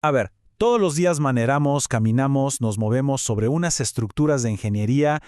A ver, todos los días maneramos, caminamos, nos movemos sobre unas estructuras de ingeniería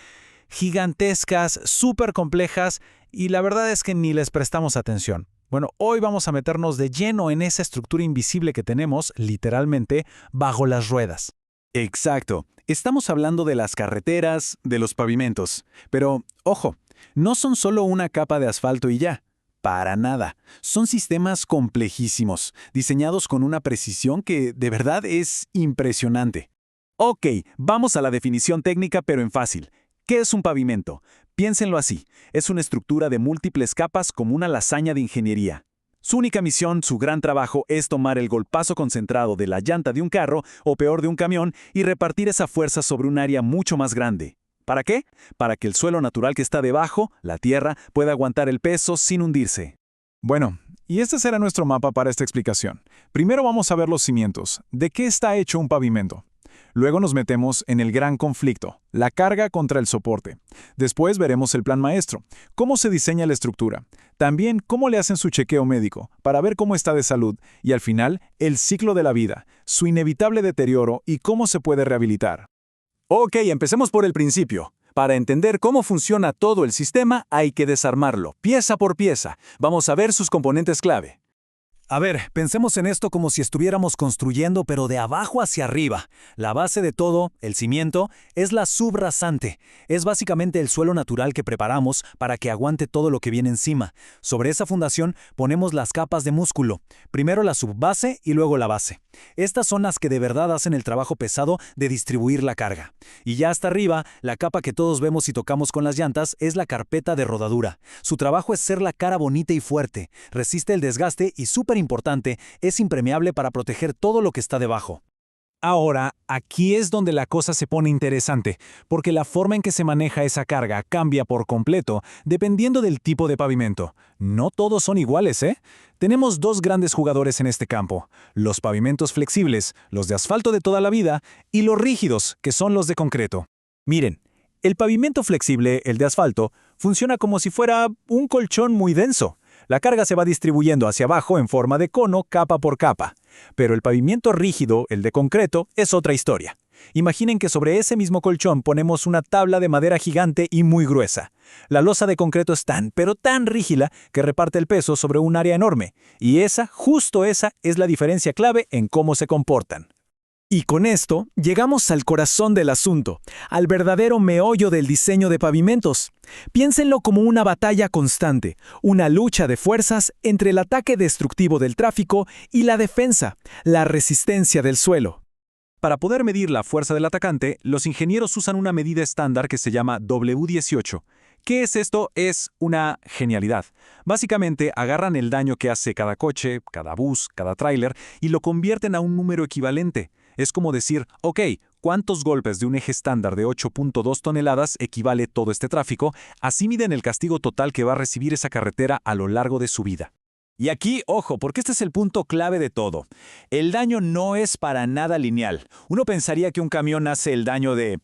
gigantescas, súper complejas, y la verdad es que ni les prestamos atención. Bueno, hoy vamos a meternos de lleno en esa estructura invisible que tenemos, literalmente, bajo las ruedas. Exacto. Estamos hablando de las carreteras, de los pavimentos. Pero, ojo, no son solo una capa de asfalto y ya. Para nada. Son sistemas complejísimos, diseñados con una precisión que de verdad es impresionante. Ok, vamos a la definición técnica pero en fácil. ¿Qué es un pavimento? Piénsenlo así. Es una estructura de múltiples capas como una lasaña de ingeniería. Su única misión, su gran trabajo, es tomar el golpazo concentrado de la llanta de un carro, o peor de un camión, y repartir esa fuerza sobre un área mucho más grande. ¿Para qué? Para que el suelo natural que está debajo, la tierra, pueda aguantar el peso sin hundirse. Bueno, y este será nuestro mapa para esta explicación. Primero vamos a ver los cimientos. ¿De qué está hecho un pavimento? Luego nos metemos en el gran conflicto, la carga contra el soporte. Después veremos el plan maestro, cómo se diseña la estructura. También cómo le hacen su chequeo médico, para ver cómo está de salud. Y al final, el ciclo de la vida, su inevitable deterioro y cómo se puede rehabilitar. Ok, empecemos por el principio. Para entender cómo funciona todo el sistema, hay que desarmarlo, pieza por pieza. Vamos a ver sus componentes clave. A ver, pensemos en esto como si estuviéramos construyendo, pero de abajo hacia arriba. La base de todo, el cimiento, es la subrasante. Es básicamente el suelo natural que preparamos para que aguante todo lo que viene encima. Sobre esa fundación ponemos las capas de músculo. Primero la subbase y luego la base. Estas son las que de verdad hacen el trabajo pesado de distribuir la carga. Y ya hasta arriba, la capa que todos vemos y tocamos con las llantas es la carpeta de rodadura. Su trabajo es ser la cara bonita y fuerte. Resiste el desgaste y súper importante, es impermeable para proteger todo lo que está debajo. Ahora, aquí es donde la cosa se pone interesante, porque la forma en que se maneja esa carga cambia por completo dependiendo del tipo de pavimento. No todos son iguales, ¿eh? Tenemos dos grandes jugadores en este campo: los pavimentos flexibles, los de asfalto de toda la vida, y los rígidos, que son los de concreto. Miren, el pavimento flexible, el de asfalto, funciona como si fuera un colchón muy denso. La carga se va distribuyendo hacia abajo en forma de cono, capa por capa. Pero el pavimento rígido, el de concreto, es otra historia. Imaginen que sobre ese mismo colchón ponemos una tabla de madera gigante y muy gruesa. La losa de concreto es pero tan rígida, que reparte el peso sobre un área enorme. Y justo esa, es la diferencia clave en cómo se comportan. Y con esto, llegamos al corazón del asunto, al verdadero meollo del diseño de pavimentos. Piénsenlo como una batalla constante, una lucha de fuerzas entre el ataque destructivo del tráfico y la defensa, la resistencia del suelo. Para poder medir la fuerza del atacante, los ingenieros usan una medida estándar que se llama W18. ¿Qué es esto? Es una genialidad. Básicamente, agarran el daño que hace cada coche, cada bus, cada tráiler y lo convierten a un número equivalente. Es como decir, ok, ¿cuántos golpes de un eje estándar de 8.2 toneladas equivale todo este tráfico? Así miden el castigo total que va a recibir esa carretera a lo largo de su vida. Y aquí, ojo, porque este es el punto clave de todo. El daño no es para nada lineal. Uno pensaría que un camión hace el daño de,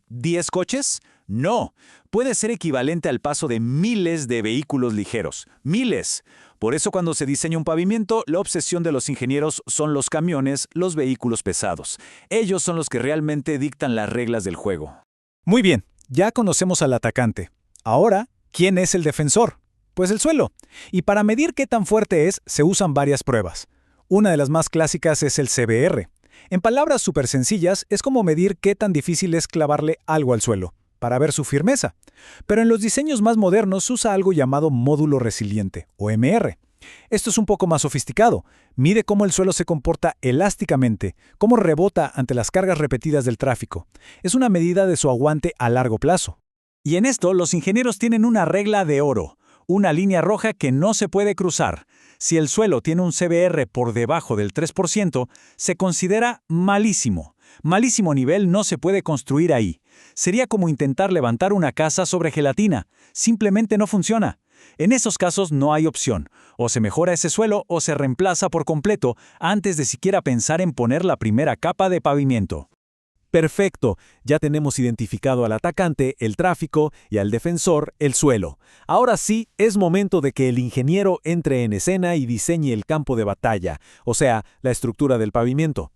10 coches. No, puede ser equivalente al paso de miles de vehículos ligeros. ¡Miles! Por eso cuando se diseña un pavimento, la obsesión de los ingenieros son los camiones, los vehículos pesados. Ellos son los que realmente dictan las reglas del juego. Muy bien, ya conocemos al atacante. Ahora, ¿quién es el defensor? Pues el suelo. Y para medir qué tan fuerte es, se usan varias pruebas. Una de las más clásicas es el CBR. En palabras súper sencillas, es como medir qué tan difícil es clavarle algo al suelo, para ver su firmeza. Pero en los diseños más modernos se usa algo llamado módulo resiliente, o MR. Esto es un poco más sofisticado. Mide cómo el suelo se comporta elásticamente, cómo rebota ante las cargas repetidas del tráfico. Es una medida de su aguante a largo plazo. Y en esto, los ingenieros tienen una regla de oro, una línea roja que no se puede cruzar. Si el suelo tiene un CBR por debajo del 3%, se considera malísimo. Malísimo nivel no se puede construir ahí. Sería como intentar levantar una casa sobre gelatina. Simplemente no funciona. En esos casos no hay opción. O se mejora ese suelo o se reemplaza por completo antes de siquiera pensar en poner la primera capa de pavimento. Perfecto, ya tenemos identificado al atacante, el tráfico, y al defensor, el suelo. Ahora sí, es momento de que el ingeniero entre en escena y diseñe el campo de batalla, o sea, la estructura del pavimento.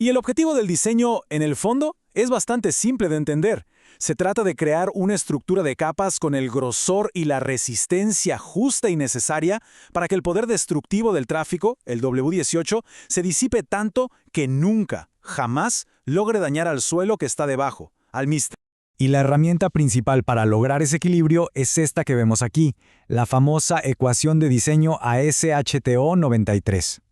Y el objetivo del diseño, en el fondo, es bastante simple de entender. Se trata de crear una estructura de capas con el grosor y la resistencia justa y necesaria para que el poder destructivo del tráfico, el W18, se disipe tanto que nunca, jamás, logre dañar al suelo que está debajo, al mismo. Y la herramienta principal para lograr ese equilibrio es esta que vemos aquí, la famosa ecuación de diseño ASHTO 93.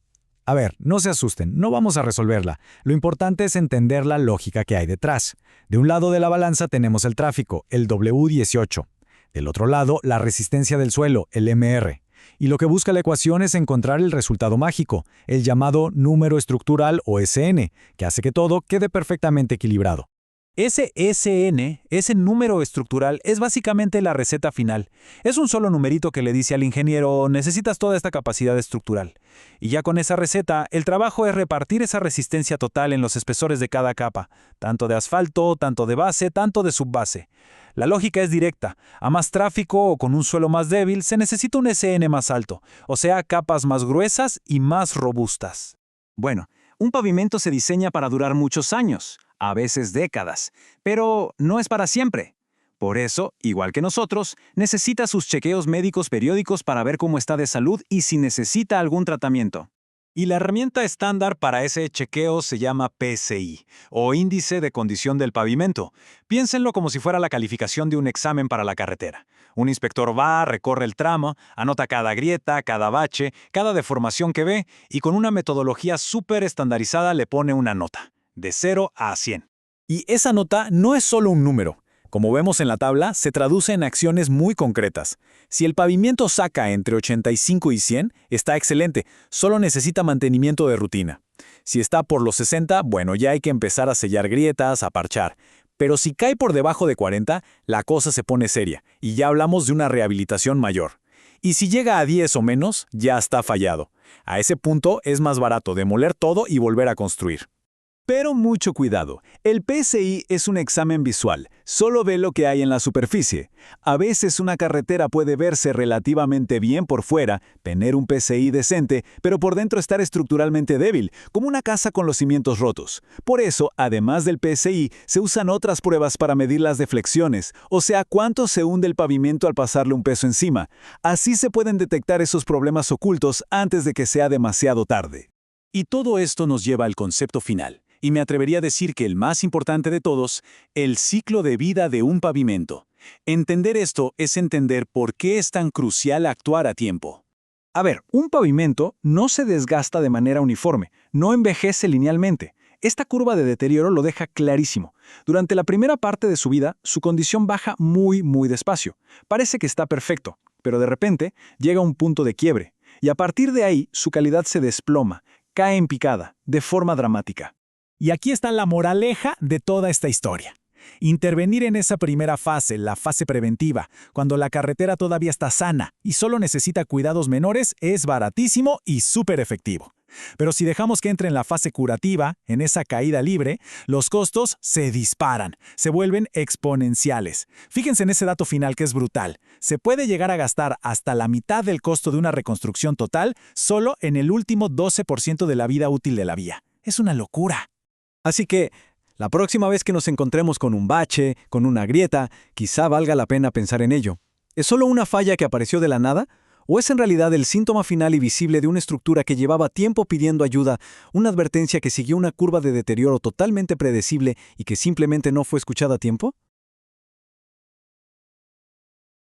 A ver, no se asusten, no vamos a resolverla. Lo importante es entender la lógica que hay detrás. De un lado de la balanza tenemos el tráfico, el W18. Del otro lado, la resistencia del suelo, el MR. Y lo que busca la ecuación es encontrar el resultado mágico, el llamado número estructural o SN, que hace que todo quede perfectamente equilibrado. Ese SN, ese número estructural, es básicamente la receta final. Es un solo numerito que le dice al ingeniero, necesitas toda esta capacidad estructural. Y ya con esa receta, el trabajo es repartir esa resistencia total en los espesores de cada capa, tanto de asfalto, tanto de base, tanto de subbase. La lógica es directa. A más tráfico o con un suelo más débil, se necesita un SN más alto, o sea, capas más gruesas y más robustas. Bueno, un pavimento se diseña para durar muchos años, a veces décadas, pero no es para siempre. Por eso, igual que nosotros, necesita sus chequeos médicos periódicos para ver cómo está de salud y si necesita algún tratamiento. Y la herramienta estándar para ese chequeo se llama PSI, o Índice de Condición del Pavimento. Piénsenlo como si fuera la calificación de un examen para la carretera. Un inspector va, recorre el tramo, anota cada grieta, cada bache, cada deformación que ve, y con una metodología súper estandarizada le pone una nota, de 0 a 100. Y esa nota no es solo un número. Como vemos en la tabla, se traduce en acciones muy concretas. Si el pavimento saca entre 85 y 100, está excelente, solo necesita mantenimiento de rutina. Si está por los 60, bueno, ya hay que empezar a sellar grietas, a parchar. Pero si cae por debajo de 40, la cosa se pone seria, y ya hablamos de una rehabilitación mayor. Y si llega a 10 o menos, ya está fallado. A ese punto es más barato demoler todo y volver a construir. Pero mucho cuidado, el PSI es un examen visual, solo ve lo que hay en la superficie. A veces una carretera puede verse relativamente bien por fuera, tener un PSI decente, pero por dentro estar estructuralmente débil, como una casa con los cimientos rotos. Por eso, además del PSI, se usan otras pruebas para medir las deflexiones, o sea, cuánto se hunde el pavimento al pasarle un peso encima. Así se pueden detectar esos problemas ocultos antes de que sea demasiado tarde. Y todo esto nos lleva al concepto final. Y me atrevería a decir que el más importante de todos, el ciclo de vida de un pavimento. Entender esto es entender por qué es tan crucial actuar a tiempo. A ver, un pavimento no se desgasta de manera uniforme, no envejece linealmente. Esta curva de deterioro lo deja clarísimo. Durante la primera parte de su vida, su condición baja muy despacio. Parece que está perfecto, pero de repente llega un punto de quiebre. Y a partir de ahí, su calidad se desploma, cae en picada, de forma dramática. Y aquí está la moraleja de toda esta historia. Intervenir en esa primera fase, la fase preventiva, cuando la carretera todavía está sana y solo necesita cuidados menores, es baratísimo y súper efectivo. Pero si dejamos que entre en la fase curativa, en esa caída libre, los costos se disparan, se vuelven exponenciales. Fíjense en ese dato final que es brutal. Se puede llegar a gastar hasta la mitad del costo de una reconstrucción total solo en el último 12% de la vida útil de la vía. Es una locura. Así que, la próxima vez que nos encontremos con un bache, con una grieta, quizá valga la pena pensar en ello. ¿Es solo una falla que apareció de la nada? ¿O es en realidad el síntoma final y visible de una estructura que llevaba tiempo pidiendo ayuda, una advertencia que siguió una curva de deterioro totalmente predecible y que simplemente no fue escuchada a tiempo?